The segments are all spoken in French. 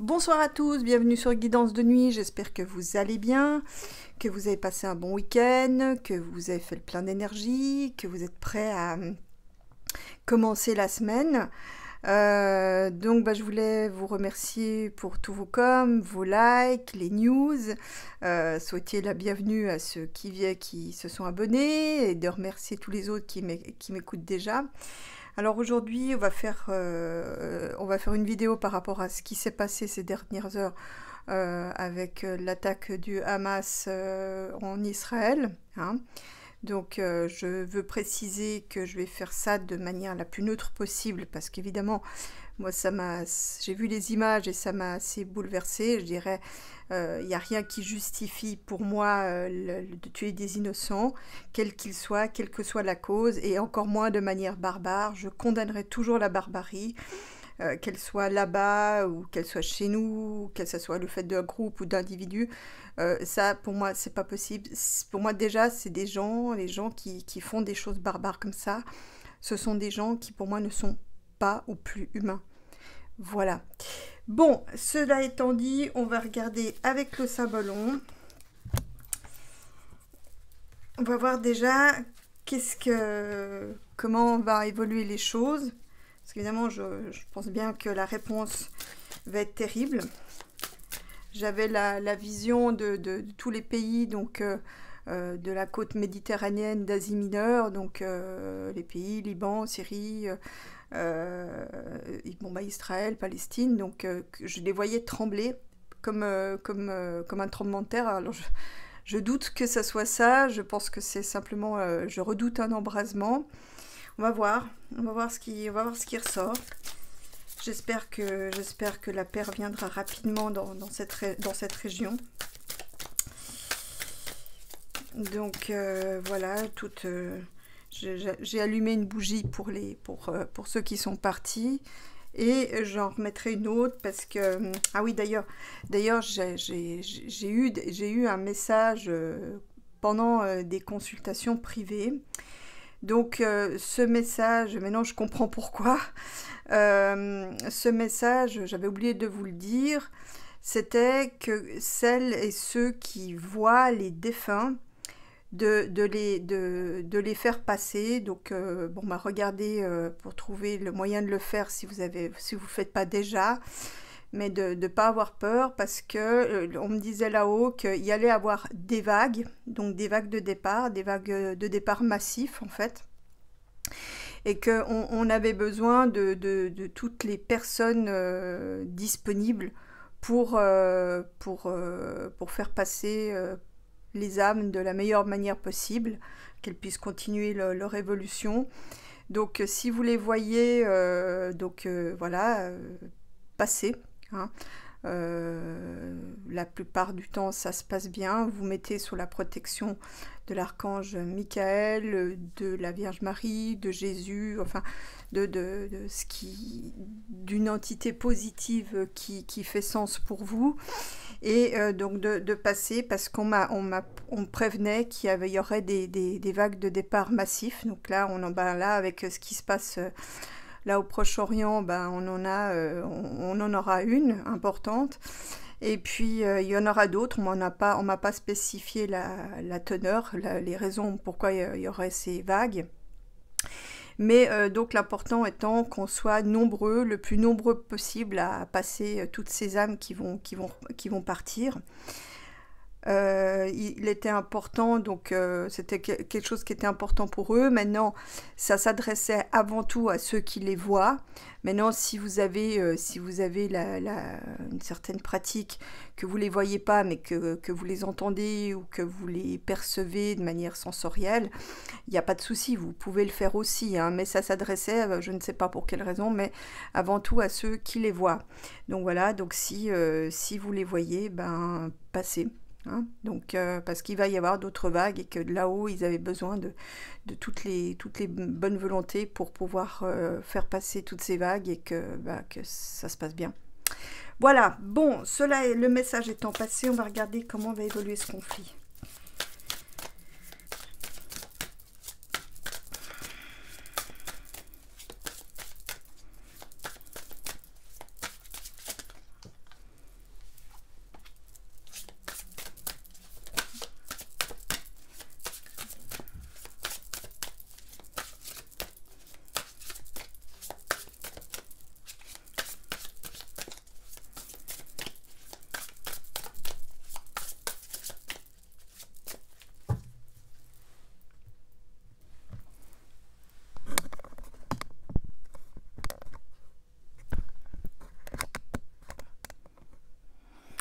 Bonsoir à tous, bienvenue sur Guidance de nuit, j'espère que vous allez bien, que vous avez passé un bon week-end, que vous avez fait le plein d'énergie, que vous êtes prêts à commencer la semaine. Je voulais vous remercier pour tous vos coms, vos likes, les news, souhaiter la bienvenue à ceux qui se sont abonnés et de remercier tous les autres qui m'écoutent déjà. Alors aujourd'hui, on va faire une vidéo par rapport à ce qui s'est passé ces dernières heures avec l'attaque du Hamas en Israël. Hein. Donc je veux préciser que je vais faire ça de manière la plus neutre possible parce qu'évidemment, moi j'ai vu les images et ça m'a assez bouleversée. Je dirais, il n'y a rien qui justifie pour moi de tuer des innocents, quel qu'ils soient, quelle que soit la cause, et encore moins de manière barbare. Je condamnerai toujours la barbarie. Qu'elle soit là-bas ou qu'elle soit chez nous, que ce soit le fait d'un groupe ou d'individus, ça pour moi c'est pas possible. Pour moi déjà c'est les gens qui font des choses barbares comme ça, ce sont des gens qui pour moi ne sont pas ou plus humains. Voilà. Bon, cela étant dit, on va regarder avec le Saint-Ballon. On va voir déjà comment va évoluer les choses. Parce qu'évidemment, je pense bien que la réponse va être terrible. J'avais la vision de tous les pays, donc de la côte méditerranéenne d'Asie mineure, donc les pays Liban, Syrie, Israël, Palestine, donc je les voyais trembler comme un tremblement de terre. Alors je doute que ça soit ça, je pense que c'est simplement, je redoute un embrasement. On va voir ce qui ressort. J'espère que la paix reviendra rapidement dans cette région. Donc voilà, j'ai allumé une bougie pour ceux qui sont partis et j'en remettrai une autre parce que ah oui d'ailleurs j'ai eu un message pendant des consultations privées. Donc ce message, maintenant je comprends pourquoi, ce message, j'avais oublié de vous le dire, c'était que celles et ceux qui voient les défunts, de les faire passer. Donc regardez pour trouver le moyen de le faire si vous le faites pas déjà, mais de ne pas avoir peur parce que on me disait là-haut qu'il y allait avoir des vagues, donc des vagues de départ massifs en fait, et qu'on avait besoin de toutes les personnes disponibles pour faire passer les âmes de la meilleure manière possible, qu'elles puissent continuer leur évolution. Donc si vous les voyez, passer, hein. La plupart du temps ça se passe bien, vous mettez sous la protection de l'archange Michael, de la Vierge Marie, de Jésus, enfin d'une entité positive qui fait sens pour vous, et donc de passer, parce qu'on me prévenait qu'il y aurait des vagues de départ massifs. Donc là là avec ce qui se passe là au Proche-Orient, on en aura une importante. Et puis il y en aura d'autres. On m'a pas spécifié la teneur, les raisons pourquoi il y aurait ces vagues. Mais donc l'important étant qu'on soit nombreux, le plus nombreux possible, à passer toutes ces âmes qui vont partir. Il était important, donc c'était quelque chose qui était important pour eux. Maintenant, ça s'adressait avant tout à ceux qui les voient. Maintenant, si vous avez une certaine pratique, que vous les voyez pas, mais que vous les entendez ou que vous les percevez de manière sensorielle, il n'y a pas de souci, vous pouvez le faire aussi, hein, mais ça s'adressait, je ne sais pas pour quelle raison, mais avant tout à ceux qui les voient. Donc voilà, donc si vous les voyez, passez. Hein, donc parce qu'il va y avoir d'autres vagues et que là-haut ils avaient besoin de toutes les bonnes volontés pour pouvoir faire passer toutes ces vagues et que ça se passe bien. Voilà, bon, le message étant passé, on va regarder comment va évoluer ce conflit.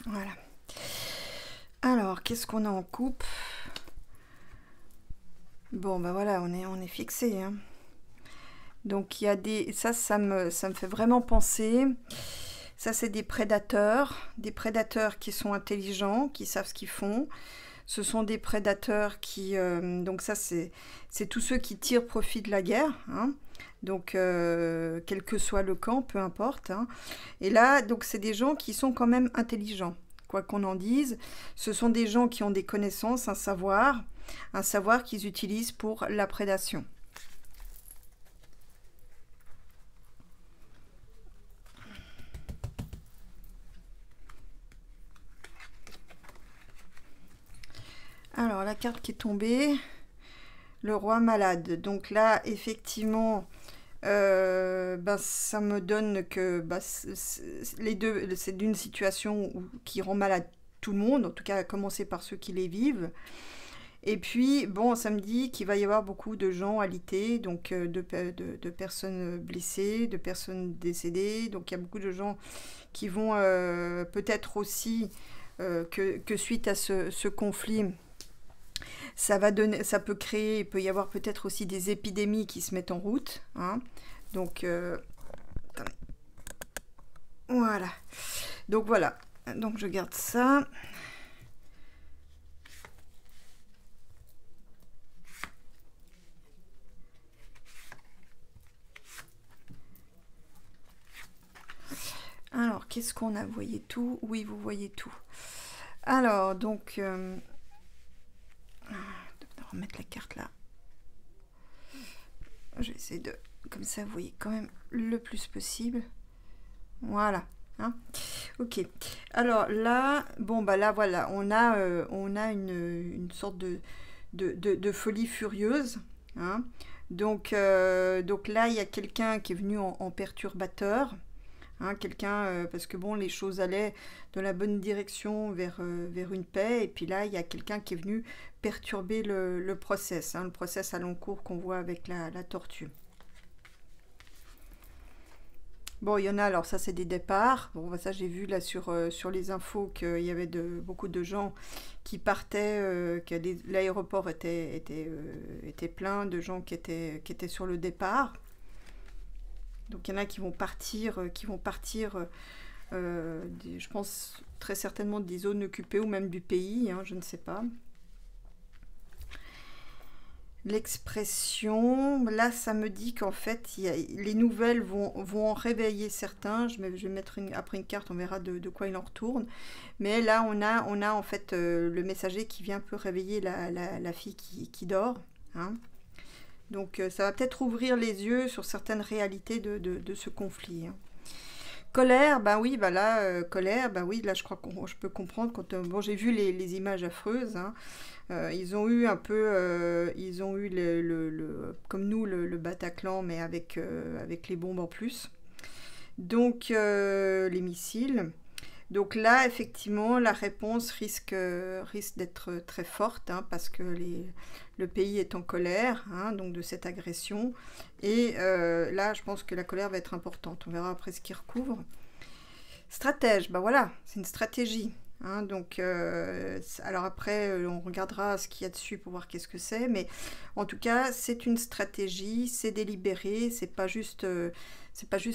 Voilà. Alors, qu'est-ce qu'on a en coupe? Bon, ben voilà, on est fixé, hein. Donc, il y a des... ça me fait vraiment penser. Ça, c'est des prédateurs qui sont intelligents, qui savent ce qu'ils font. Ce sont des prédateurs qui... donc ça, c'est tous ceux qui tirent profit de la guerre, hein. Donc, quel que soit le camp, peu importe, hein. Et là, donc, c'est des gens qui sont quand même intelligents. Quoi qu'on en dise, ce sont des gens qui ont des connaissances, un savoir qu'ils utilisent pour la prédation. Alors, la carte qui est tombée, le roi malade. Donc là, effectivement, ben, ça me donne que ben, les deux, c'est d'une situation qui rend malade tout le monde, en tout cas à commencer par ceux qui les vivent. Et puis, bon, ça me dit qu'il va y avoir beaucoup de gens alités, donc de personnes blessées, de personnes décédées. Donc il y a beaucoup de gens qui vont peut-être aussi, que suite à ce conflit, ça peut créer, il peut y avoir peut-être aussi des épidémies qui se mettent en route, hein. Donc, attendez. Voilà. Donc voilà. Donc je garde ça. Alors, qu'est-ce qu'on a? Vous voyez tout? Oui, vous voyez tout. Alors, donc, remettre la carte là. Je vais essayer de... Comme ça, vous voyez quand même le plus possible. Voilà. Hein, ok. Alors là, bon, bah là, voilà. On a une sorte de folie furieuse. Hein. Donc là, il y a quelqu'un qui est venu en perturbateur. Hein, quelqu'un, parce que bon, les choses allaient dans la bonne direction vers une paix, et puis là, il y a quelqu'un qui est venu perturber le process, hein, le process à long cours qu'on voit avec la tortue. Bon, il y en a, alors ça c'est des départs. Bon, bah, ça j'ai vu là sur les infos qu'il y avait beaucoup de gens qui partaient, que l'aéroport était plein de gens qui étaient sur le départ. Donc il y en a qui vont partir, je pense très certainement des zones occupées ou même du pays, hein, je ne sais pas. L'expression, là ça me dit qu'en fait les nouvelles vont en réveiller certains. Je vais mettre après une carte, on verra de quoi il en retourne. Mais là on a en fait le messager qui vient un peu réveiller la fille qui dort, hein. Donc ça va peut-être ouvrir les yeux sur certaines réalités de ce conflit, hein. Colère, ben oui, ben là, colère, ben oui, là je crois que je peux comprendre quand bon, j'ai vu les images affreuses, hein. Ils ont eu un peu, ils ont eu comme nous le Bataclan, mais avec les bombes en plus. Donc les missiles. Donc là, effectivement, la réponse risque d'être très forte, hein, parce que le pays est en colère, hein, donc de cette agression. Et là, je pense que la colère va être importante. On verra après ce qu'il recouvre. Stratège, ben voilà, c'est une stratégie. Hein, donc, alors après, on regardera ce qu'il y a dessus pour voir qu'est-ce que c'est. Mais en tout cas, c'est une stratégie, c'est délibéré, c'est pas juste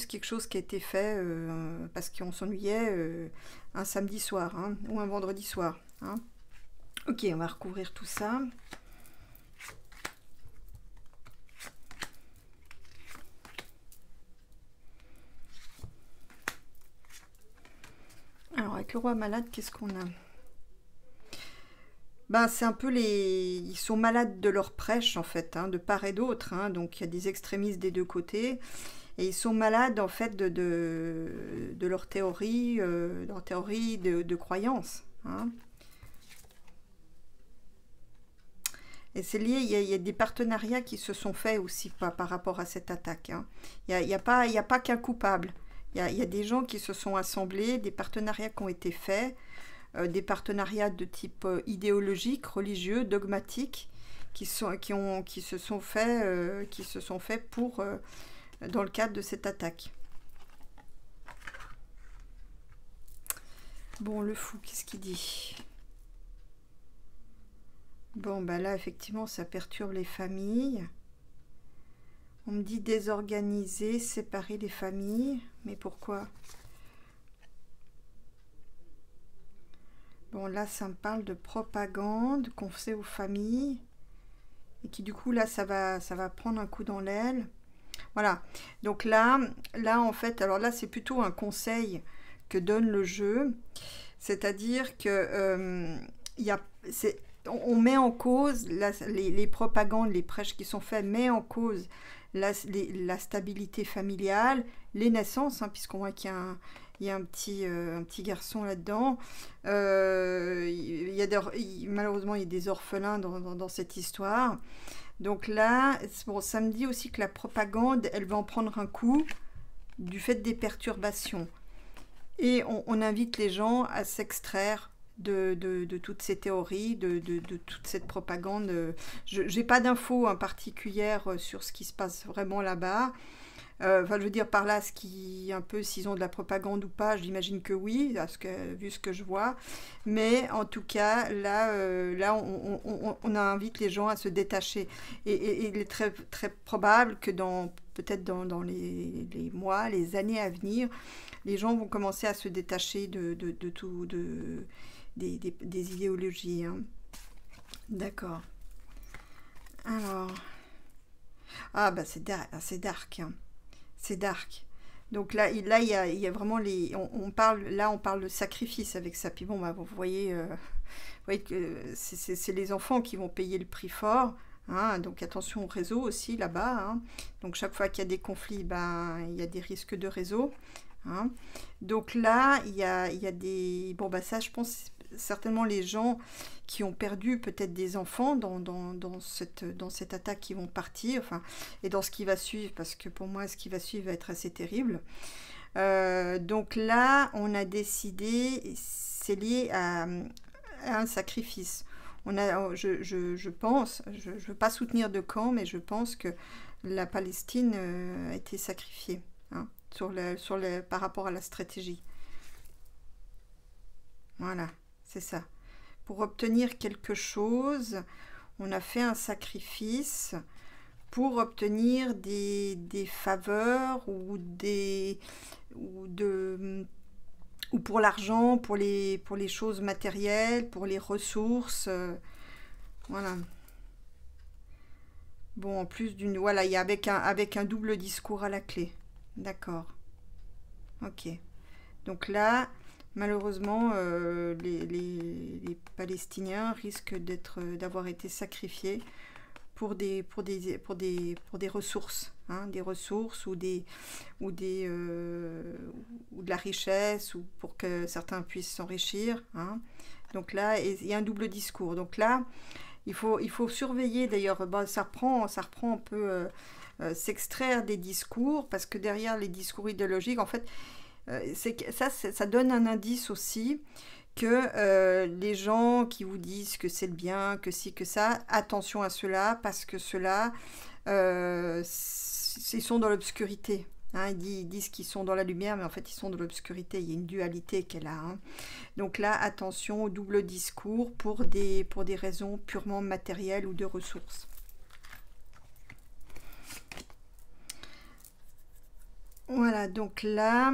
quelque chose qui a été fait parce qu'on s'ennuyait un samedi soir, hein, ou un vendredi soir, hein. Ok, on va recouvrir tout ça. Alors, avec le roi malade, qu'est-ce qu'on a? Ben, c'est un peu ils sont malades de leur prêche, en fait, hein, de part et d'autre, hein, donc il y a des extrémistes des deux côtés. Et ils sont malades en fait de leur théorie, de croyance, hein. Et c'est lié, il y a des partenariats qui se sont faits aussi par rapport à cette attaque, hein. Il n'y a pas qu'un coupable. Il y a des gens qui se sont assemblés, des partenariats qui ont été faits, des partenariats de type idéologique, religieux, dogmatique, qui se sont faits pour... dans le cadre de cette attaque. Bon, le fou, qu'est-ce qu'il dit? Bon, bah là, effectivement, ça perturbe les familles. On me dit désorganiser, séparer les familles. Mais pourquoi? Bon, là, ça me parle de propagande qu'on fait aux familles. Et qui, du coup, là, ça va prendre un coup dans l'aile. Voilà. Donc là, en fait, alors là, c'est plutôt un conseil que donne le jeu. C'est-à-dire que on met en cause les propagandes, les prêches qui sont faits, met en cause la stabilité familiale, les naissances, hein, puisqu'on voit qu'il y a un petit garçon là-dedans. Malheureusement, il y a des orphelins dans cette histoire. Donc là, bon, ça me dit aussi que la propagande, elle va en prendre un coup du fait des perturbations. Et on invite les gens à s'extraire de toutes ces théories, de toute cette propagande. Je n'ai pas d'infos particulières sur ce qui se passe vraiment là-bas. Enfin, je veux dire par là, un peu s'ils ont de la propagande ou pas, j'imagine que oui, vu ce que je vois. Mais en tout cas, là, on invite les gens à se détacher. Et il est très, très probable que peut-être dans les mois, les années à venir, les gens vont commencer à se détacher de tout, des idéologies. Hein. D'accord. Alors. Ah, bah c'est dark. Hein. C'est dark. Donc là, il y a vraiment on parle de sacrifice avec ça. Puis bon, bah, vous voyez que c'est les enfants qui vont payer le prix fort. Hein, donc attention au réseau aussi là-bas. Hein. Donc chaque fois qu'il y a des conflits, ben, il y a des risques de réseau. Hein. Donc là, il y a des... Bon, bah ça, je pense certainement les gens qui ont perdu peut-être des enfants dans cette attaque qui vont partir, enfin, et dans ce qui va suivre, parce que pour moi, ce qui va suivre va être assez terrible. Donc là, on a décidé, c'est lié à un sacrifice. Je pense, je ne veux pas soutenir de camp, mais je pense que la Palestine a été sacrifiée. Hein, par rapport à la stratégie. Voilà, c'est ça. Pour obtenir quelque chose, on a fait un sacrifice pour obtenir des faveurs ou pour l'argent, pour les choses matérielles, pour les ressources. Voilà. Bon, en plus voilà, il y a avec un double discours à la clé. D'accord. Ok. Donc là, malheureusement, les Palestiniens risquent d'avoir été sacrifiés pour des ressources, hein, des ressources ou de la richesse, ou pour que certains puissent s'enrichir. Hein. Donc là, il y a un double discours. Donc là, il faut surveiller. D'ailleurs, bah, ça reprend un peu s'extraire des discours, parce que derrière les discours idéologiques, en fait, ça donne un indice aussi que les gens qui vous disent que c'est le bien, que ci, que ça, attention à cela, parce que ceux-là, ils sont dans l'obscurité. Hein, ils disent qu'ils sont dans la lumière, mais en fait, ils sont dans l'obscurité. Il y a une dualité qu'elle a. Hein. Donc là, attention au double discours pour des raisons purement matérielles ou de ressources. Voilà, donc là,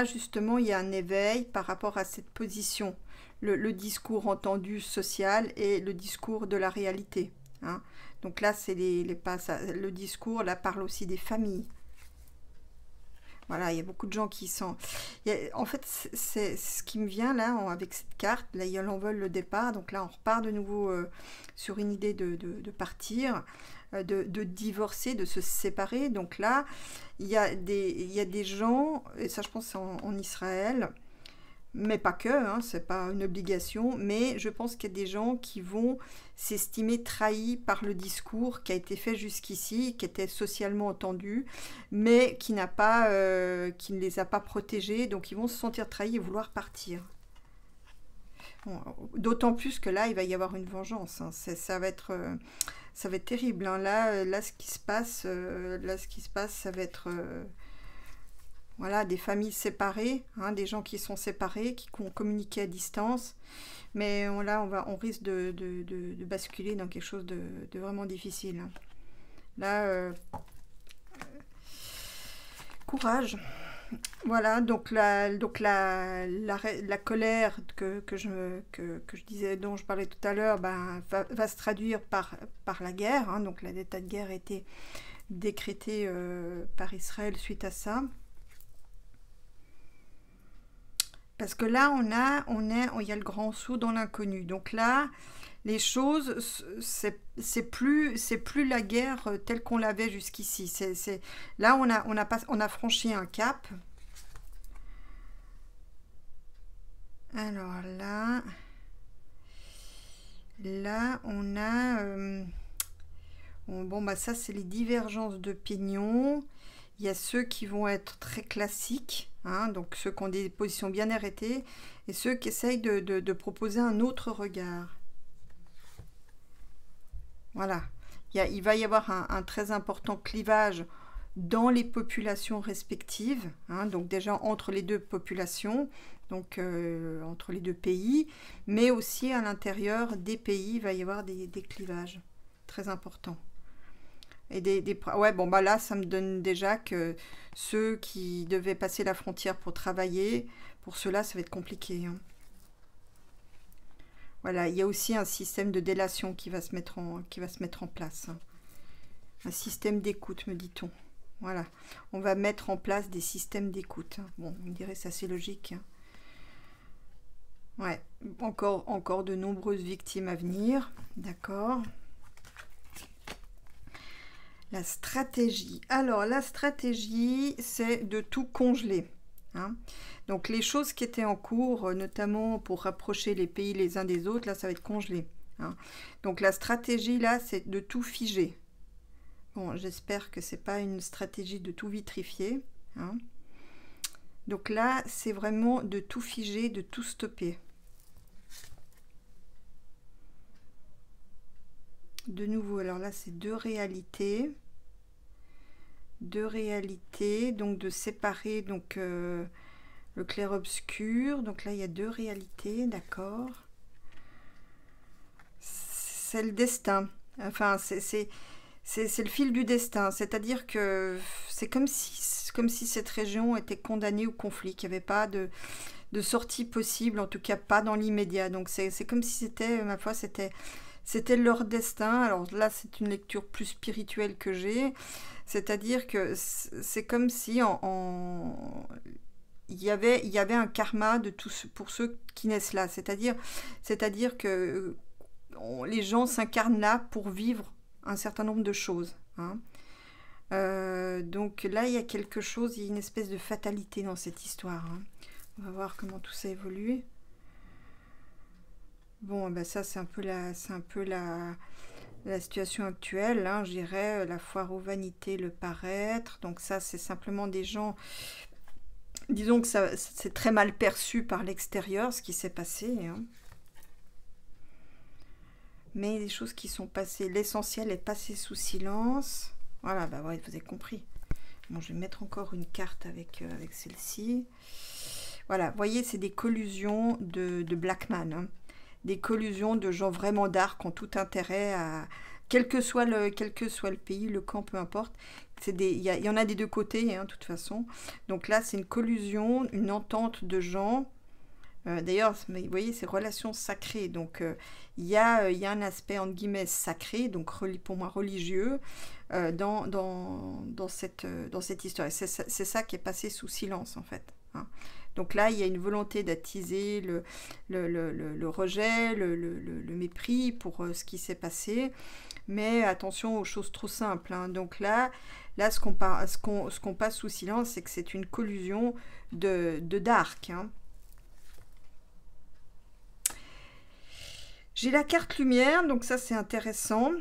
justement, il y a un éveil par rapport à cette position. Le discours entendu social et le discours de la réalité. Hein. Donc là, c'est le discours, là, parle aussi des familles. Voilà, il y a beaucoup de gens qui sont... En fait, c'est ce qui me vient là, avec cette carte. Là, il y a l'envol, le départ. Donc là, on repart de nouveau sur une idée de partir, de divorcer, de se séparer. Donc là, il y a des gens, et ça je pense c'est en Israël, mais pas que, hein, c'est pas une obligation, mais je pense qu'il y a des gens qui vont s'estimer trahis par le discours qui a été fait jusqu'ici, qui était socialement entendu, mais qui ne les a pas protégés, donc ils vont se sentir trahis et vouloir partir. Bon, d'autant plus que là, il va y avoir une vengeance. Hein. Ça va être terrible. Hein. Là, ce qui se passe, ça va être Voilà, des familles séparées, hein, des gens qui sont séparés, qui ont communiqué à distance. Mais là, on risque de basculer dans quelque chose de vraiment difficile. Hein. Là, courage. Voilà, donc la colère que je disais, dont je parlais tout à l'heure, ben, va se traduire par la guerre. Hein, donc l'état de guerre a été décrété par Israël suite à ça. Parce que là, il y a le grand saut dans l'inconnu. Donc là, les choses, c'est plus la guerre telle qu'on l'avait jusqu'ici. Là, on a franchi un cap. Alors là, on a... bon, bah ça, c'est les divergences d'opinion. Il y a ceux qui vont être très classiques, hein, donc ceux qui ont des positions bien arrêtées, et ceux qui essayent de proposer un autre regard. Voilà. Il va y avoir un très important clivage dans les populations respectives, hein, donc déjà entre les deux populations, donc entre les deux pays, mais aussi à l'intérieur des pays, il va y avoir des clivages très importants. Et ouais, bon, bah là, ça me donne déjà que ceux qui devaient passer la frontière pour travailler, pour ceux-là, ça va être compliqué. Hein. Voilà, il y a aussi un système de délation qui va se mettre en place. Hein. Un système d'écoute, me dit-on. Voilà, on va mettre en place des systèmes d'écoute. Hein. Bon, on dirait ça, c'est logique. Hein. Ouais, encore de nombreuses victimes à venir. D'accord. La stratégie. Alors, la stratégie, c'est de tout congeler. Hein. Donc, les choses qui étaient en cours, notamment pour rapprocher les pays les uns des autres, là, ça va être congelé. Hein. Donc, la stratégie, là, c'est de tout figer. Bon, j'espère que ce n'est pas une stratégie de tout vitrifier. Hein. Donc là, c'est vraiment de tout figer, de tout stopper. De nouveau, alors là, c'est deux réalités. Donc de séparer donc le clair-obscur. Donc là, il y a deux réalités, d'accord. C'est le destin. Enfin, c'est le fil du destin. C'est-à-dire que c'est comme si cette région était condamnée au conflit, qu'il n'y avait pas de sortie possible, en tout cas pas dans l'immédiat. Donc c'est comme si c'était, ma foi, c'était leur destin. Alors là, c'est une lecture plus spirituelle que j'ai. C'est-à-dire que c'est comme si il y avait un karma de tous pour ceux qui naissent là. C'est-à-dire que les gens s'incarnent là pour vivre un certain nombre de choses. Hein. Donc là, il y a quelque chose, il y a une espèce de fatalité dans cette histoire. Hein. On va voir comment tout ça évolue. Bon, ben ça, c'est un peu la situation actuelle, hein, je dirais, la foire aux vanités, le paraître. Donc ça, c'est simplement des gens, disons que c'est très mal perçu par l'extérieur, ce qui s'est passé. Hein. Mais les choses qui sont passées, l'essentiel est passé sous silence. Voilà, bah ouais, vous avez compris. Bon, je vais mettre encore une carte avec celle-ci. Voilà, vous voyez, c'est des collusions de Blackman, hein. Des collusions de gens vraiment dark ont tout intérêt à... Quel que soit le pays, le camp, peu importe. Il y en a des deux côtés, hein, de toute façon. Donc là, c'est une collusion, une entente de gens. D'ailleurs, vous voyez, c'est relations sacrées. Donc, il y a un aspect, entre guillemets, sacré, donc pour moi religieux, dans cette histoire. C'est ça qui est passé sous silence, en fait. Hein. Donc là, il y a une volonté d'attiser le rejet, le mépris pour ce qui s'est passé. Mais attention aux choses trop simples. Hein. Donc là ce qu'on passe sous silence, c'est que c'est une collusion de dark. Hein. J'ai la carte lumière, donc ça c'est intéressant.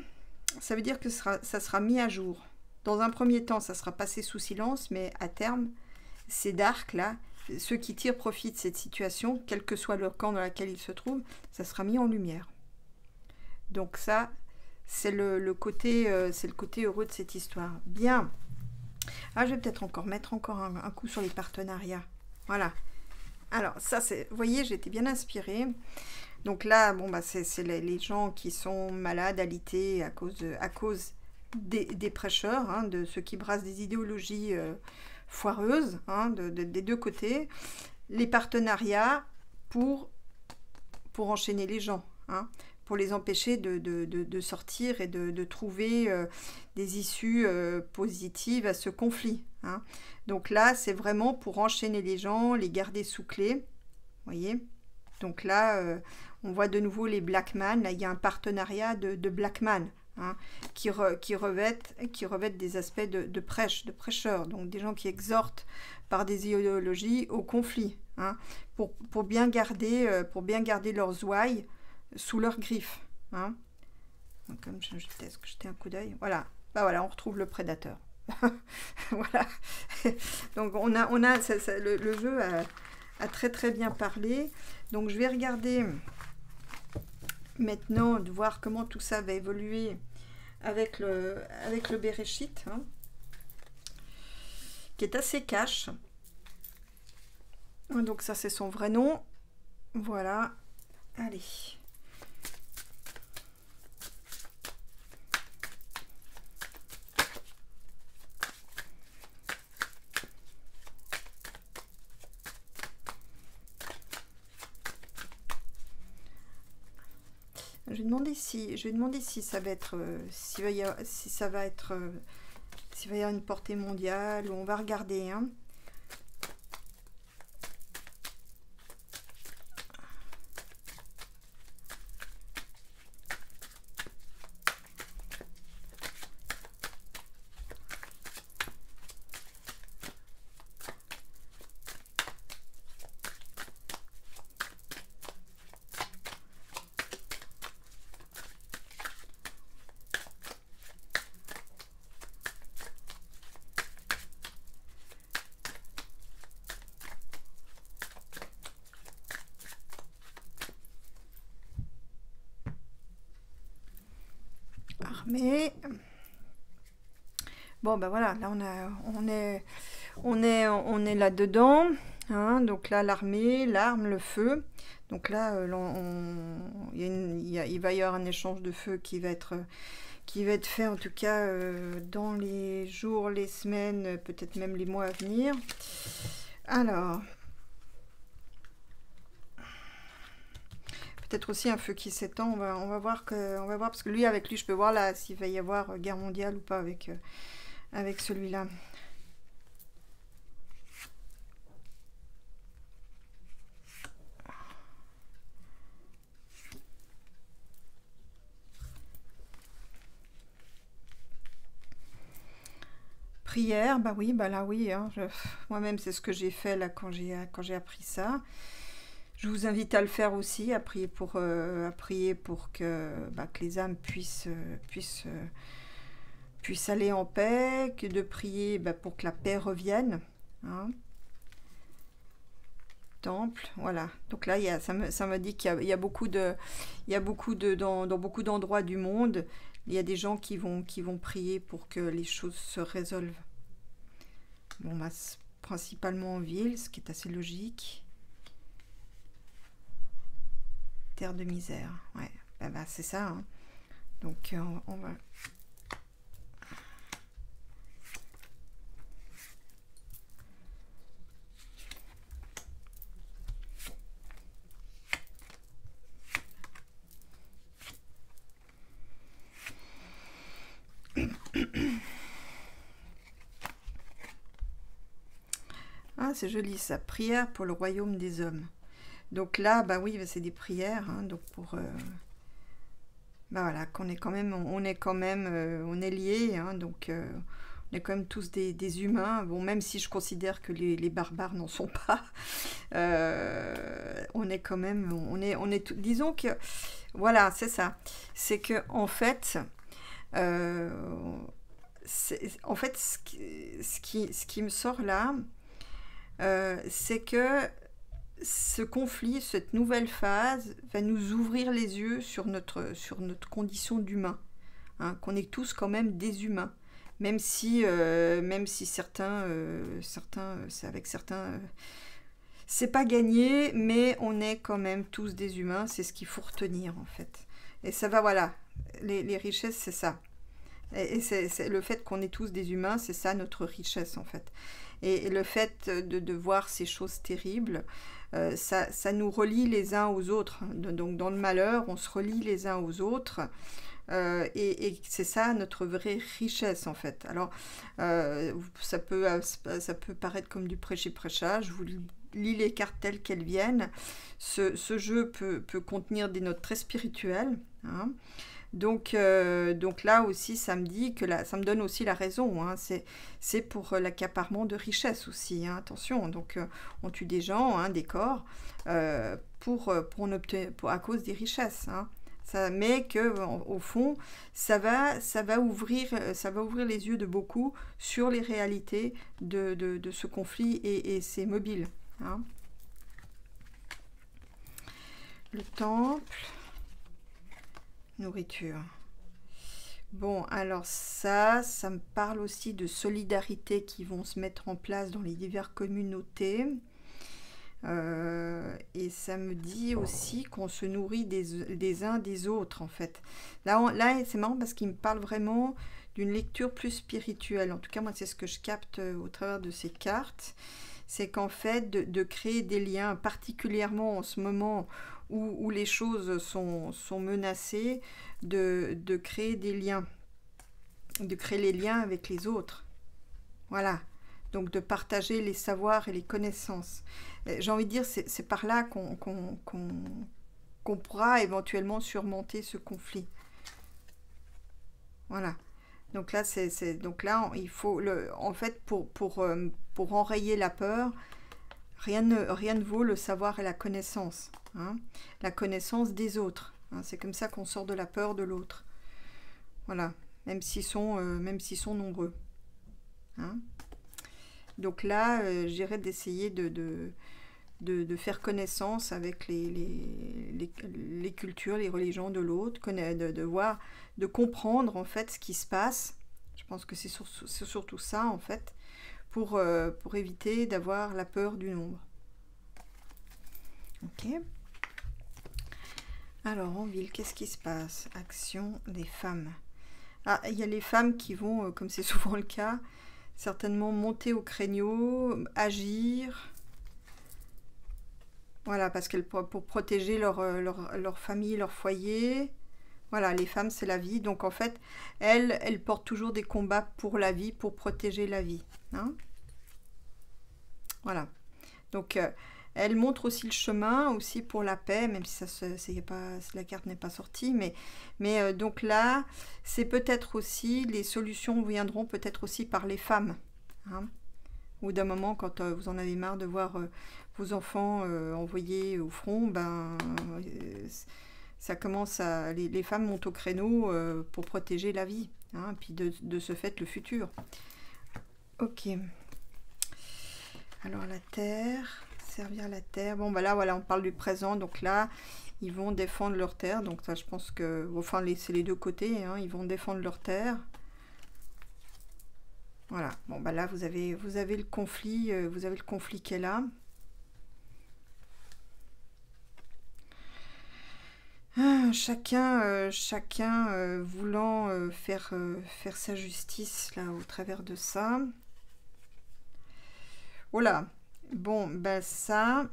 Ça veut dire que ça sera mis à jour. Dans un premier temps, ça sera passé sous silence, mais à terme, ces dark là, ceux qui tirent profit de cette situation, quel que soit leur camp dans lequel ils se trouvent, ça sera mis en lumière. Donc ça, c'est le côté heureux de cette histoire. Bien. Ah, je vais peut-être encore mettre encore un coup sur les partenariats. Voilà. Alors, ça, c'est... Vous voyez, j'ai été bien inspirée. Donc là, bon, bah, c'est les gens qui sont malades, alités à cause des prêcheurs, hein, de ceux qui brassent des idéologies foireuses, hein, des deux côtés. Les partenariats pour enchaîner les gens, hein, pour les empêcher de sortir et de trouver des issues positives à ce conflit. Hein. Donc là, c'est vraiment pour enchaîner les gens, les garder sous clé. Vous voyez? Donc là, on voit de nouveau les Black Man. Là, il y a un partenariat de Black Man, hein, qui revêtent des aspects de prêcheurs. Donc des gens qui exhortent par des idéologies au conflit, hein, pour bien garder leurs ouailles sous leurs griffes. Hein. Donc, comme je jeter un coup d'œil. Voilà. Bah voilà, on retrouve le prédateur. Voilà. Donc on a le jeu a très très bien parlé. Donc je vais regarder maintenant de voir comment tout ça va évoluer avec le Bereshit, hein, qui est assez cash. Donc ça c'est son vrai nom. Voilà. Allez. Je vais demander si ça va être, s'il va y avoir une portée mondiale, ou on va regarder. Hein. Armée. Bon ben voilà, là on est là dedans, hein, donc là l'armée, l'arme, le feu. Donc là il va y avoir un échange de feu qui va être fait en tout cas dans les jours, les semaines, peut-être même les mois à venir. Alors peut-être aussi un feu qui s'étend. On va voir parce que lui, avec lui, je peux voir là s'il va y avoir guerre mondiale ou pas avec celui-là. Prière, bah oui, bah là oui. Hein, moi-même, c'est ce que j'ai fait là quand j'ai appris ça. Je vous invite à le faire aussi, à prier pour que les âmes puissent aller en paix, que de prier pour que la paix revienne. Hein. Temple, voilà. Donc là, ça me dit qu'il y a beaucoup dans beaucoup d'endroits du monde, il y a des gens qui vont prier pour que les choses se résolvent. Bon, bah, principalement en ville, ce qui est assez logique. Terre de misère, ouais, bah, c'est ça. Hein. Donc on va. Ah, c'est joli ça. Prière pour le royaume des hommes. Donc là, bah oui, c'est des prières. Hein, donc pour, bah voilà, on est liés. Hein, donc on est quand même tous des humains. Bon, même si je considère que les barbares n'en sont pas, on est quand même, disons que, voilà, c'est ça. C'est que en fait. Ce qui me sort là, c'est que ce conflit, cette nouvelle phase, va nous ouvrir les yeux sur notre condition d'humain. Hein, qu'on est tous quand même des humains, même si c'est avec certains, c'est pas gagné, mais on est quand même tous des humains, c'est ce qu'il faut retenir en fait. Et ça va, voilà, les richesses, c'est ça. Et c'est le fait qu'on est tous des humains, c'est ça notre richesse en fait. Et le fait de voir ces choses terribles, ça nous relie les uns aux autres. Donc dans le malheur, on se relie les uns aux autres. Et c'est ça notre vraie richesse en fait. Alors ça peut paraître comme du prêcher-prêchage, je vous lis les cartes telles qu'elles viennent. Ce jeu peut contenir des notes très spirituelles, hein. Donc là aussi, ça me dit que ça me donne aussi la raison, hein. C'est pour l'accaparement de richesses aussi, hein, attention. Donc on tue des gens, hein, des corps, à cause des richesses, hein. Mais que au fond, ça va ouvrir les yeux de beaucoup sur les réalités de ce conflit et c'est mobile, hein. Le temple. Nourriture. Bon, alors ça me parle aussi de solidarité qui vont se mettre en place dans les diverses communautés. Et ça me dit aussi qu'on se nourrit des uns des autres, en fait. Là c'est marrant parce qu'il me parle vraiment d'une lecture plus spirituelle. En tout cas, moi, c'est ce que je capte au travers de ces cartes. C'est qu'en fait, de créer des liens, particulièrement en ce moment où les choses sont menacées, de créer des liens, de créer les liens avec les autres. Voilà. Donc de partager les savoirs et les connaissances. J'ai envie de dire, c'est par là qu'on pourra éventuellement surmonter ce conflit. Voilà. Donc là, il faut, en fait, pour enrayer la peur, rien ne vaut le savoir et la connaissance, hein. La connaissance des autres, hein. C'est comme ça qu'on sort de la peur de l'autre. Voilà, même s'ils sont nombreux, hein. Donc là, j'irais d'essayer de faire connaissance avec les cultures, les religions de l'autre, de comprendre en fait ce qui se passe. Je pense que c'est surtout ça en fait, pour éviter d'avoir la peur du nombre. Ok. Alors en ville, qu'est-ce qui se passe? Action des femmes. Ah, il y a les femmes qui vont, comme c'est souvent le cas, certainement monter au créneau, agir. Voilà, parce qu'elles pour protéger leur famille, leur foyer. Voilà, les femmes, c'est la vie. Donc, en fait, elles portent toujours des combats pour la vie, pour protéger la vie, hein. Voilà. Donc, elles montrent aussi le chemin, aussi pour la paix, même si la carte n'est pas sortie. Mais donc là, c'est peut-être aussi, les solutions viendront peut-être aussi par les femmes, hein. Ou d'un moment, quand vous en avez marre de voir vos enfants envoyés au front, ben, ça commence à... Les femmes montent au créneau pour protéger la vie, hein, puis de ce fait, le futur. Ok. Alors, la terre, servir la terre. Bon, ben là, voilà, on parle du présent. Donc là, ils vont défendre leur terre. Donc ça, je pense que... Enfin, c'est les deux côtés, hein, ils vont défendre leur terre. Voilà, bon bah là vous avez le conflit qui est là. Ah, chacun voulant faire sa justice là au travers de ça. Voilà, bon bah ça,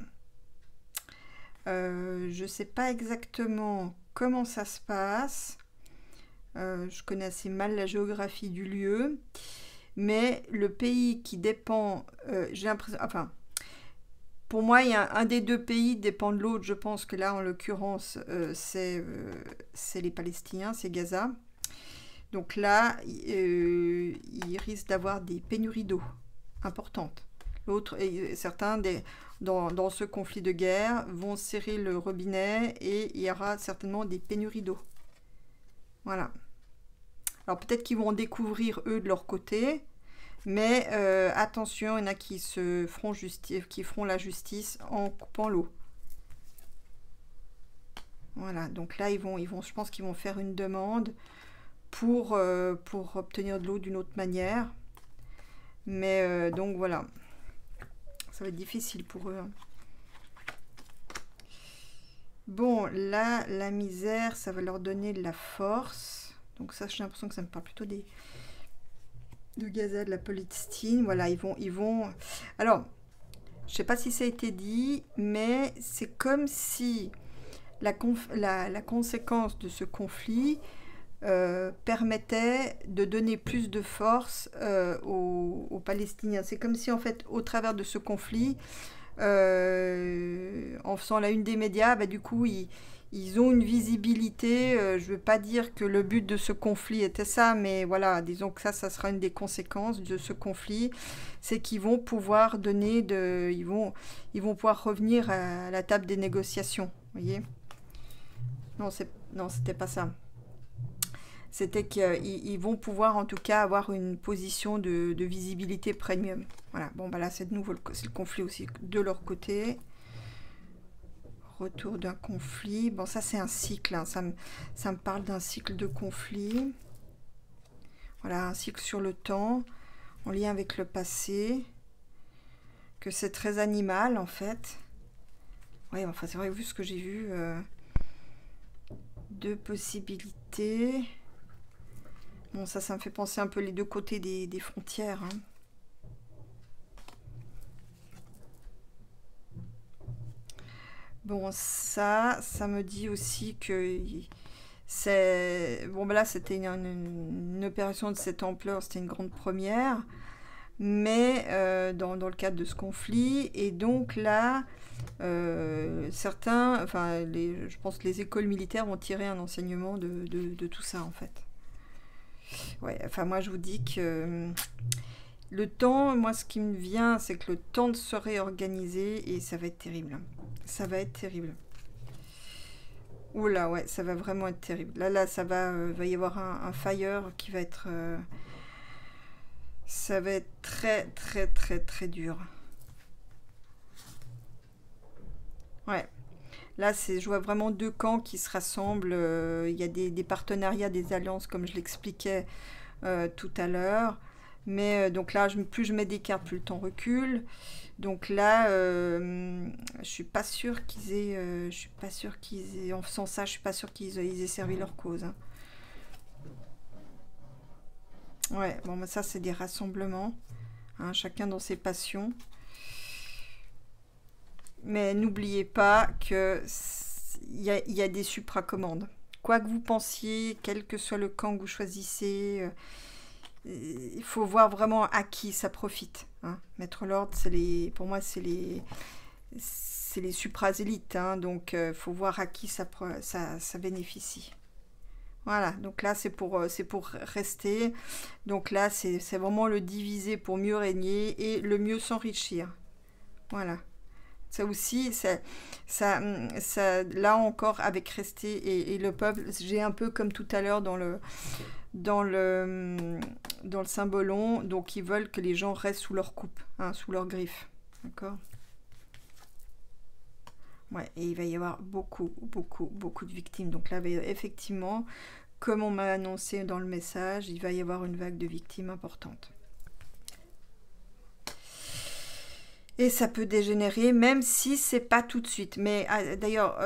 je sais pas exactement comment ça se passe. Je connais assez mal la géographie du lieu. Mais le pays qui dépend, j'ai l'impression, enfin, pour moi, il y a un des deux pays dépend de l'autre. Je pense que là, en l'occurrence, c'est les Palestiniens, c'est Gaza. Donc là, il risque d'avoir des pénuries d'eau importantes. Certains, dans ce conflit de guerre, vont serrer le robinet et il y aura certainement des pénuries d'eau. Voilà. Alors peut-être qu'ils vont découvrir eux de leur côté, mais attention, il y en a qui feront la justice en coupant l'eau. Voilà, donc là je pense qu'ils vont faire une demande pour obtenir de l'eau d'une autre manière. Mais donc voilà, ça va être difficile pour eux. Hein. Bon, là, la misère, ça va leur donner de la force. Donc ça, j'ai l'impression que ça me parle plutôt de Gaza, de la Palestine. Voilà, ils vont... Alors, je sais pas si ça a été dit, mais c'est comme si la conséquence de ce conflit permettait de donner plus de force aux Palestiniens. C'est comme si, en fait, au travers de ce conflit, en faisant la une des médias, bah, du coup, ils ont une visibilité. Je ne veux pas dire que le but de ce conflit était ça, mais voilà, disons que ça sera une des conséquences de ce conflit. C'est qu'ils vont pouvoir ils vont pouvoir revenir à la table des négociations. Vous voyez ? Non, c'était pas ça. C'était qu'ils vont pouvoir en tout cas avoir une position de visibilité premium. Voilà, bon bah là c'est de nouveau c'est le conflit aussi de leur côté. Retour d'un conflit. Bon ça c'est un cycle, hein. Ça me parle d'un cycle de conflit. Voilà, un cycle sur le temps, en lien avec le passé. Que c'est très animal en fait. Oui, enfin c'est vrai, vu ce que j'ai vu, deux possibilités. Bon, ça me fait penser un peu les deux côtés des frontières. Hein. Bon, ça me dit aussi que c'est... Bon, ben là, c'était une opération de cette ampleur, c'était une grande première, mais dans le cadre de ce conflit. Et donc là, certains, enfin, je pense que les écoles militaires vont tirer un enseignement de tout ça, en fait. Ouais, enfin moi je vous dis que le temps, moi ce qui me vient, c'est que le temps de se réorganiser et ça va être terrible. Ça va être terrible. Oula, ouais, ça va vraiment être terrible. Là, ça va y avoir un fire qui va être... ça va être très, très, très, très dur. Ouais. Là, je vois vraiment deux camps qui se rassemblent. Il y a des partenariats, des alliances, comme je l'expliquais tout à l'heure. Mais donc là, plus je mets des cartes, plus le temps recule. Donc là, je suis pas sûre qu'ils aient, en faisant ça, je suis pas sûre qu'ils aient servi leur cause. Hein. Ouais, bon, bah, ça c'est des rassemblements, hein, chacun dans ses passions. Mais n'oubliez pas que il y a des supracommandes. Quoi que vous pensiez, quel que soit le camp que vous choisissez, il faut voir vraiment à qui ça profite. Hein. Mettre l'ordre, pour moi, c'est les supra-élites. Hein, donc, il faut voir à qui ça bénéficie. Voilà, donc là, c'est pour rester. Donc là, c'est vraiment le diviser pour mieux régner et le mieux s'enrichir. Voilà. Ça aussi, là encore, avec rester et le peuple, j'ai un peu comme tout à l'heure dans le symbolon, donc ils veulent que les gens restent sous leur coupe, hein, sous leur griffe. D'accord ? Ouais, et il va y avoir beaucoup, beaucoup, beaucoup de victimes. Donc là, effectivement, comme on m'a annoncé dans le message, il va y avoir une vague de victimes importante. Et ça peut dégénérer, même si c'est pas tout de suite. Mais d'ailleurs,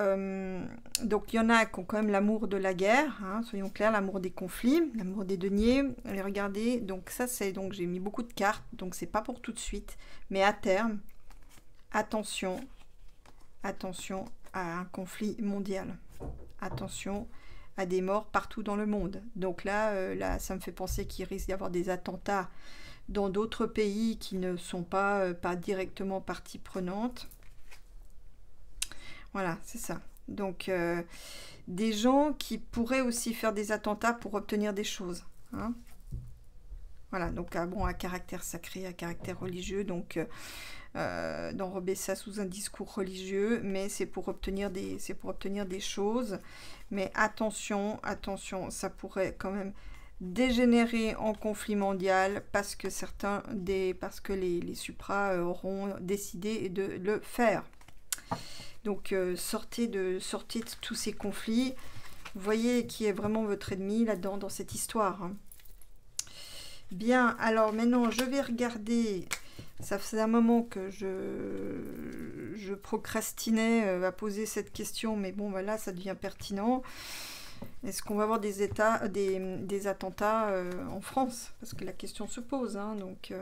donc il y en a qui ont quand même l'amour de la guerre, hein, soyons clairs, l'amour des conflits, l'amour des deniers. Allez regarder. Donc ça, donc j'ai mis beaucoup de cartes, donc c'est pas pour tout de suite, mais à terme, attention à un conflit mondial. Attention à des morts partout dans le monde. Donc là, ça me fait penser qu'il risque d'y avoir des attentats dans d'autres pays qui ne sont pas directement partie prenante. Voilà, c'est ça. Donc, des gens qui pourraient aussi faire des attentats pour obtenir des choses. Hein. Voilà, donc bon, à caractère sacré, à caractère religieux, donc d'enrober ça sous un discours religieux, mais c'est pour obtenir des choses. Mais attention, ça pourrait quand même dégénérer en conflit mondial parce que les supras auront décidé de le faire. Donc sortez de tous ces conflits. Vous voyez qui est vraiment votre ennemi là-dedans, dans cette histoire. Hein. Bien, alors maintenant, je vais regarder. Ça faisait un moment que je procrastinais à poser cette question, mais bon, voilà, ça devient pertinent. Est-ce qu'on va avoir des attentats en France? Parce que la question se pose. Hein, donc,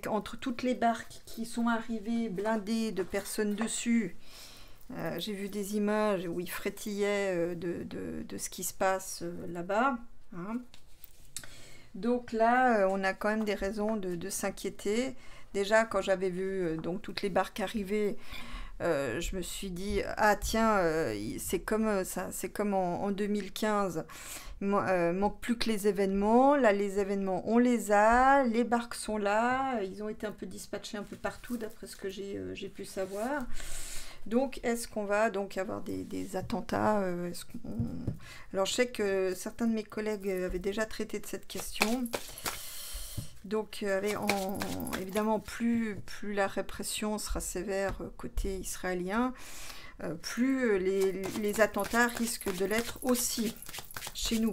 entre toutes les barques qui sont arrivées blindées de personnes dessus, j'ai vu des images où ils frétillaient de ce qui se passe là-bas. Hein. Donc là, on a quand même des raisons de s'inquiéter. Déjà, quand j'avais vu donc toutes les barques arriver, je me suis dit, ah tiens, c'est comme ça, c'est comme en 2015. Manque plus que les événements. Là, les événements, on les a. Les barques sont là. Ils ont été un peu dispatchés un peu partout, d'après ce que j'ai pu savoir. Donc, est-ce qu'on va donc avoir des attentats Alors, je sais que certains de mes collègues avaient déjà traité de cette question. Donc, évidemment, plus la répression sera sévère côté israélien, plus les attentats risquent de l'être aussi chez nous,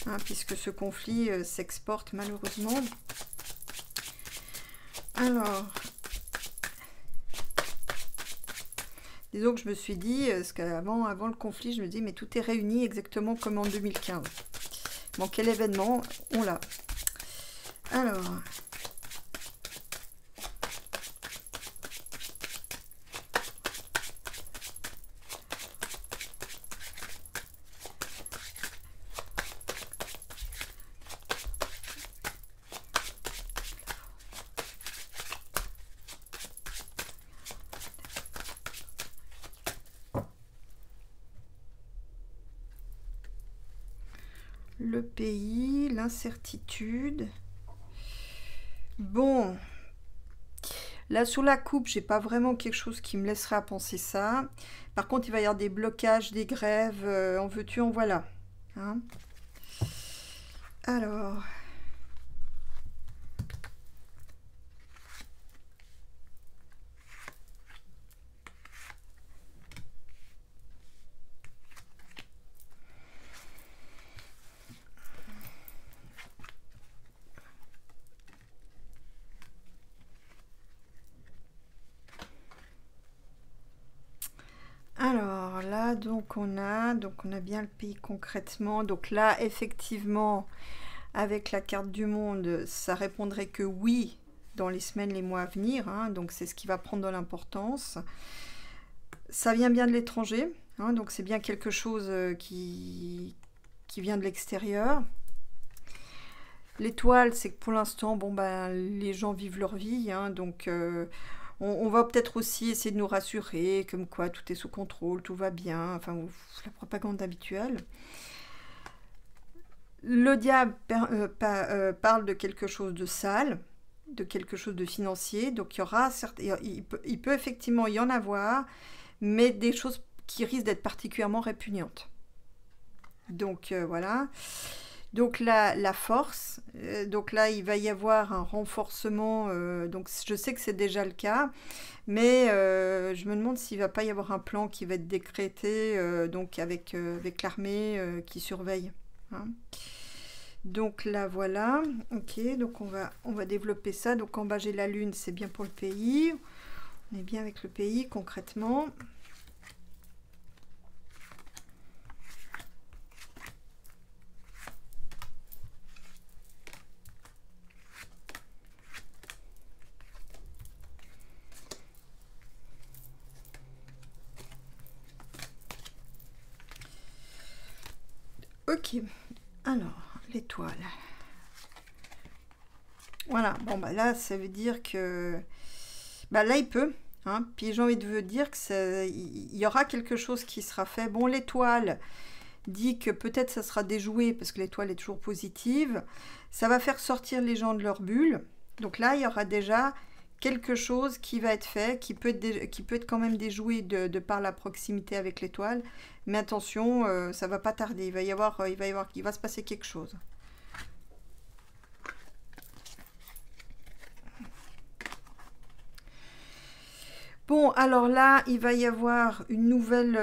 hein, puisque ce conflit s'exporte malheureusement. Alors... Disons que je me suis dit, parce qu'avant le conflit, je me dis, mais tout est réuni exactement comme en 2015. Bon, quel événement on l'a. Alors... Le pays, l'incertitude. Bon, là sous la coupe, j'ai pas vraiment quelque chose qui me laisserait à penser ça. Par contre, il va y avoir des blocages, des grèves, en veux-tu, en voilà. Hein. Alors... Alors là, donc on a bien le pays concrètement. Donc là, effectivement, avec la carte du monde, ça répondrait que oui dans les semaines, les mois à venir. Hein, donc c'est ce qui va prendre de l'importance. Ça vient bien de l'étranger. Hein, donc c'est bien quelque chose qui vient de l'extérieur. L'étoile, c'est que pour l'instant, bon ben, les gens vivent leur vie. Hein, donc... on va peut-être aussi essayer de nous rassurer, comme quoi tout est sous contrôle, tout va bien, enfin, la propagande habituelle. Le diable parle de quelque chose de sale, de quelque chose de financier, donc il peut effectivement y en avoir, mais des choses qui risquent d'être particulièrement répugnantes. Donc voilà. Donc la force, donc là il va y avoir un renforcement, donc je sais que c'est déjà le cas, mais je me demande s'il ne va pas y avoir un plan qui va être décrété donc avec l'armée qui surveille. Hein. Donc là voilà, ok, donc on va développer ça. Donc en bas j'ai la lune, c'est bien pour le pays, on est bien avec le pays concrètement. Ok, alors, l'étoile. Voilà, bon, bah là, ça veut dire que... Bah là, il peut. Hein. Puis j'ai envie de vous dire que il y aura quelque chose qui sera fait. Bon, l'étoile dit que peut-être ça sera déjoué, parce que l'étoile est toujours positive. Ça va faire sortir les gens de leur bulle. Donc là, il y aura déjà quelque chose qui va être fait, qui peut être quand même déjoué de par la proximité avec l'étoile. Mais attention, ça va pas tarder. Il va se passer quelque chose. Bon, alors là, il va y avoir une nouvelle,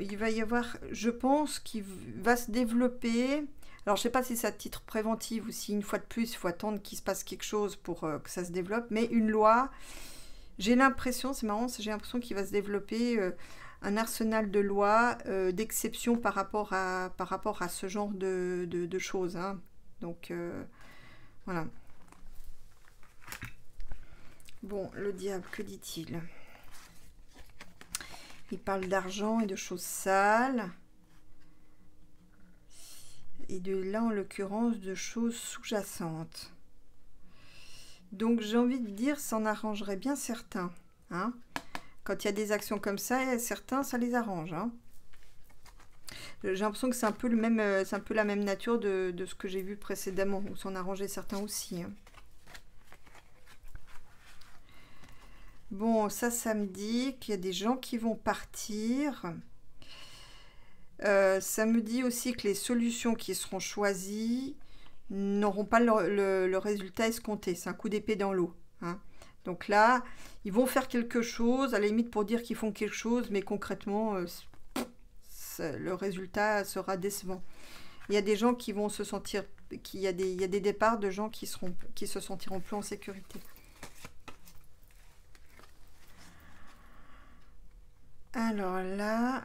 il va y avoir, je pense, qui va se développer. Alors, je sais pas si c'est à titre préventif ou si une fois de plus, il faut attendre qu'il se passe quelque chose pour que ça se développe. Mais une loi, j'ai l'impression, c'est marrant, j'ai l'impression qu'il va se développer un arsenal de lois d'exception par rapport à ce genre de choses, hein. Donc, voilà. Bon, le diable, que dit-il? Il parle d'argent et de choses sales. Et de là, en l'occurrence, de choses sous-jacentes. Donc, j'ai envie de dire, ça en arrangerait bien certains, hein. Quand il y a des actions comme ça, certains, ça les arrange, hein. J'ai l'impression que c'est un peu c'est un peu la même nature de ce que j'ai vu précédemment, où ça en arrangeait certains aussi, hein. Bon, ça me dit qu'il y a des gens qui vont partir. Ça me dit aussi que les solutions qui seront choisies n'auront pas le résultat escompté. C'est un coup d'épée dans l'eau, hein. Donc là, ils vont faire quelque chose, à la limite pour dire qu'ils font quelque chose, mais concrètement, le résultat sera décevant. Il y a des gens qui vont se sentir... Il y a des départs de gens qui se sentiront plus en sécurité. Alors là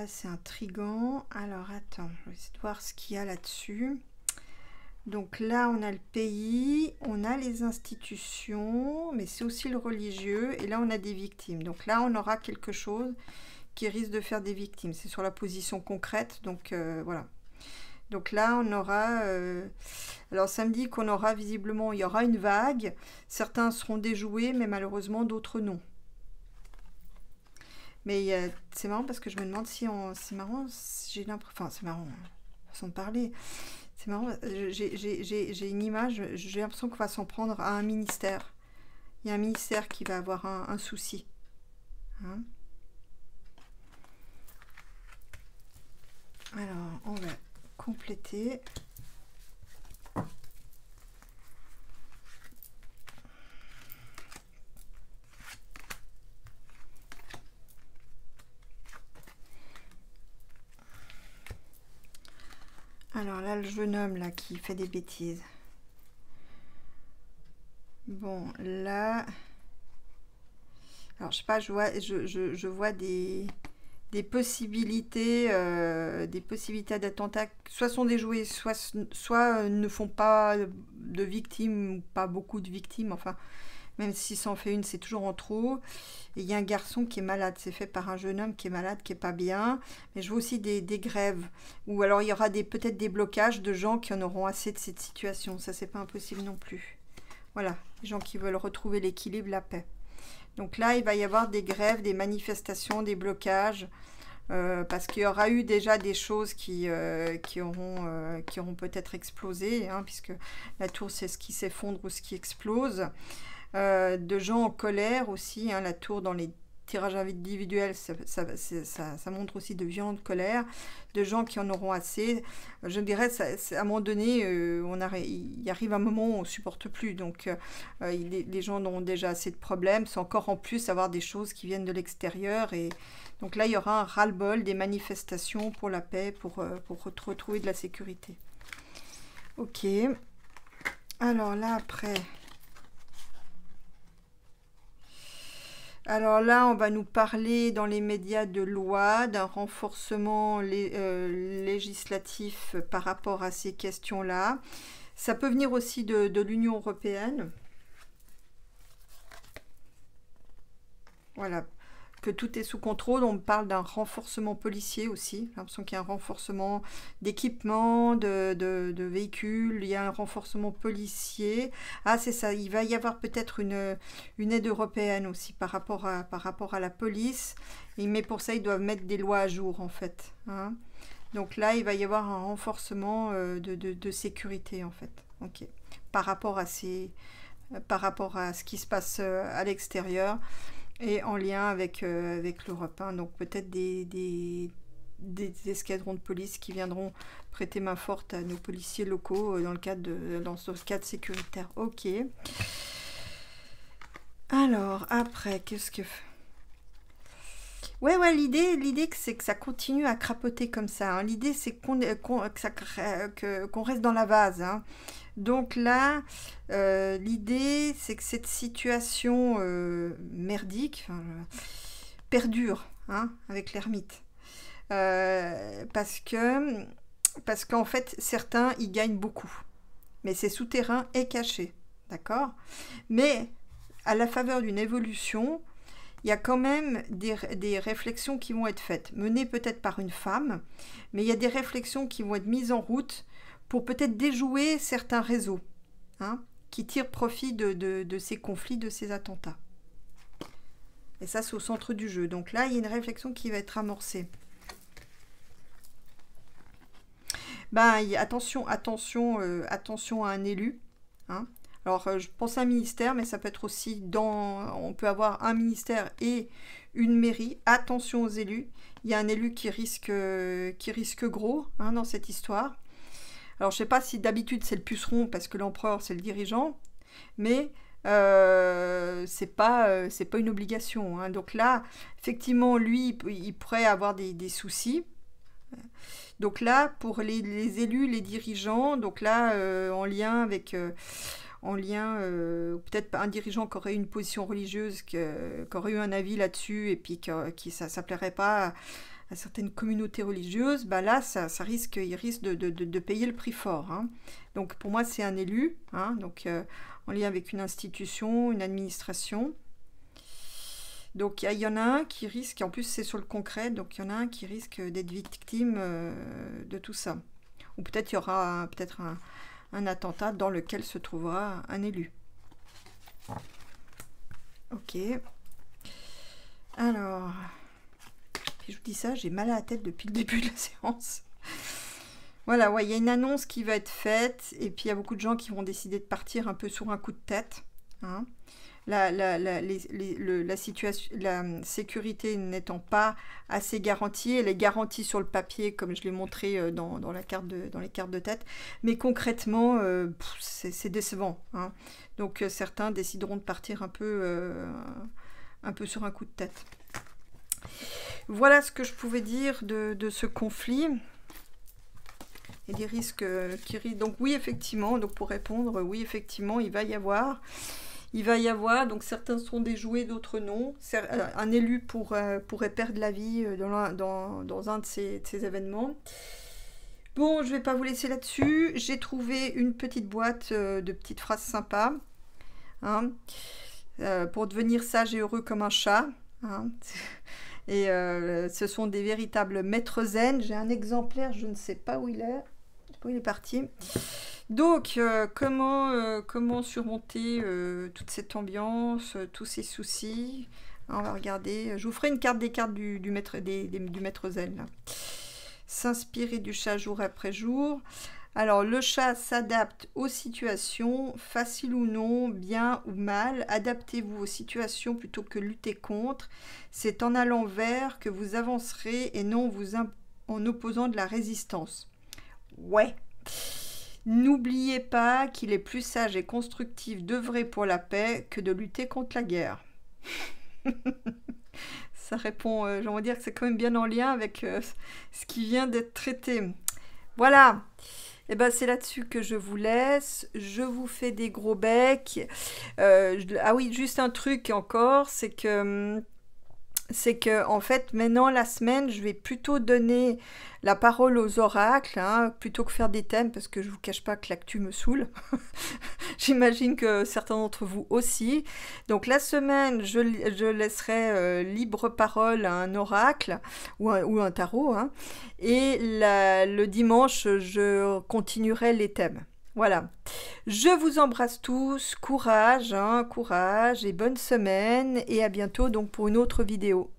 c'est intriguant. Alors attends, je vais essayer de voir ce qu'il y a là-dessus. Donc là, on a le pays, on a les institutions, mais c'est aussi le religieux. Et là, on a des victimes. Donc là, on aura quelque chose qui risque de faire des victimes. C'est sur la position concrète. Donc voilà. Donc là, on aura... alors ça me dit qu'on aura visiblement... Il y aura une vague. Certains seront déjoués, mais malheureusement, d'autres non. Mais c'est marrant parce que je me demande si on... C'est marrant, j'ai l'impression... Enfin, c'est marrant, façon de parler. C'est marrant, j'ai une image, j'ai l'impression qu'on va s'en prendre à un ministère. Il y a un ministère qui va avoir un souci, hein. Alors, on va compléter. Alors là, le jeune homme là qui fait des bêtises. Bon, là... Alors, je sais pas, je vois des possibilités d'attentats, soit sont déjouées, soit ne font pas de victimes, ou pas beaucoup de victimes, enfin, même si ça en fait une, c'est toujours en trop. Et il y a un garçon qui est malade, c'est fait par un jeune homme qui est malade, qui est pas bien. Mais je vois aussi des grèves, ou alors il y aura peut-être des blocages de gens qui en auront assez de cette situation. Ça, c'est pas impossible non plus. Voilà, les gens qui veulent retrouver l'équilibre, la paix. Donc là, il va y avoir des grèves, des manifestations, des blocages, parce qu'il y aura eu déjà des choses qui auront peut-être explosé, hein, puisque la tour, c'est ce qui s'effondre ou ce qui explose. De gens en colère aussi, hein, la tour dans les tirages individuels, ça montre aussi de violente colère, de gens qui en auront assez. Je dirais, à un moment donné, il arrive un moment où on ne supporte plus, donc les gens ont déjà assez de problèmes, c'est encore en plus avoir des choses qui viennent de l'extérieur, et donc là, il y aura un ras-le-bol, des manifestations pour la paix, pour retrouver de la sécurité. Ok, alors là, après... Alors là, on va nous parler dans les médias de loi, d'un renforcement législatif par rapport à ces questions-là. Ça peut venir aussi de l'Union européenne. Voilà, que tout est sous contrôle. On parle d'un renforcement policier aussi. J'ai l'impression qu'il y a un renforcement d'équipement, de véhicules. Il y a un renforcement policier. Ah, c'est ça. Il va y avoir peut-être une aide européenne aussi par rapport à la police. Mais pour ça, ils doivent mettre des lois à jour, en fait, hein. Donc là, il va y avoir un renforcement de sécurité, en fait. Ok. Par rapport à ce qui se passe à l'extérieur. Et en lien avec l'Europe, hein. Donc peut-être des escadrons de police qui viendront prêter main forte à nos policiers locaux dans ce cadre sécuritaire. Ok. Alors, après, qu'est-ce que... Ouais, l'idée, c'est que ça continue à crapoter comme ça, hein. L'idée, c'est qu'on reste dans la vase, hein. Donc là, l'idée, c'est que cette situation merdique perdure, hein, avec l'ermite. Parce qu'en fait, certains, ils gagnent beaucoup. Mais c'est souterrain et caché, d'accord? Mais à la faveur d'une évolution, il y a quand même des réflexions qui vont être faites, menées peut-être par une femme, mais il y a des réflexions qui vont être mises en route pour peut-être déjouer certains réseaux, hein, qui tirent profit de ces conflits, de ces attentats. Et ça, c'est au centre du jeu. Donc là, il y a une réflexion qui va être amorcée. Ben, attention à un élu, hein. Alors, je pense à un ministère, mais ça peut être aussi on peut avoir un ministère et une mairie. Attention aux élus. Il y a un élu qui risque gros, hein, dans cette histoire. Alors, je ne sais pas si d'habitude c'est le puceron parce que l'empereur c'est le dirigeant, mais c'est pas une obligation, hein. Donc là, effectivement, lui, il pourrait avoir des soucis. Donc là, pour les élus, les dirigeants, donc là, en lien avec... peut-être un dirigeant qui aurait une position religieuse, qui aurait eu un avis là-dessus, et puis ça ne plairait pas à certaines communautés religieuses, bah là, il risque de payer le prix fort, hein. Donc pour moi, c'est un élu, hein, donc en lien avec une institution, une administration. Donc il y en a un qui risque, en plus c'est sur le concret, donc il y en a un qui risque d'être victime de tout ça. Ou peut-être il y aura un attentat dans lequel se trouvera un élu. Ok. Alors, si je vous dis ça, j'ai mal à la tête depuis le début de la séance. Voilà, ouais, il y a une annonce qui va être faite, et puis il y a beaucoup de gens qui vont décider de partir un peu sur un coup de tête, hein. La sécurité n'étant pas assez garantie, elle est garantie sur le papier, comme je l'ai montré dans les cartes de tête, mais concrètement, c'est décevant, hein. Donc certains décideront de partir un peu sur un coup de tête. Voilà ce que je pouvais dire de ce conflit et des risques qui risquent. Donc oui, effectivement, donc pour répondre, oui, effectivement, il va y avoir, donc certains seront déjoués, d'autres non. Un élu pourrait perdre la vie dans un de ces événements. Bon, je ne vais pas vous laisser là-dessus. J'ai trouvé une petite boîte de petites phrases sympas, hein, pour devenir sage et heureux comme un chat, hein. Et ce sont des véritables maîtres zen. J'ai un exemplaire, je ne sais pas où il est. Je sais pas où il est parti. Donc, comment surmonter toute cette ambiance, tous ces soucis. On va regarder. Je vous ferai une carte des cartes du maître zen, là. S'inspirer du chat jour après jour. Alors, le chat s'adapte aux situations, facile ou non, bien ou mal. Adaptez-vous aux situations plutôt que lutter contre. C'est en allant vers que vous avancerez et non en opposant de la résistance. Ouais. N'oubliez pas qu'il est plus sage et constructif d'œuvrer pour la paix que de lutter contre la guerre. Ça répond, j'ai envie de dire que c'est quand même bien en lien avec ce qui vient d'être traité. Voilà. Et ben c'est là-dessus que je vous laisse. Je vous fais des gros becs. Ah oui, juste un truc encore, c'est que en fait, maintenant, la semaine, je vais plutôt donner la parole aux oracles, hein, plutôt que faire des thèmes, parce que je ne vous cache pas que l'actu me saoule. J'imagine que certains d'entre vous aussi. Donc, la semaine, je laisserai libre parole à un oracle ou un tarot, hein, et le dimanche, je continuerai les thèmes. Voilà, je vous embrasse tous, courage, hein, courage et bonne semaine et à bientôt donc pour une autre vidéo.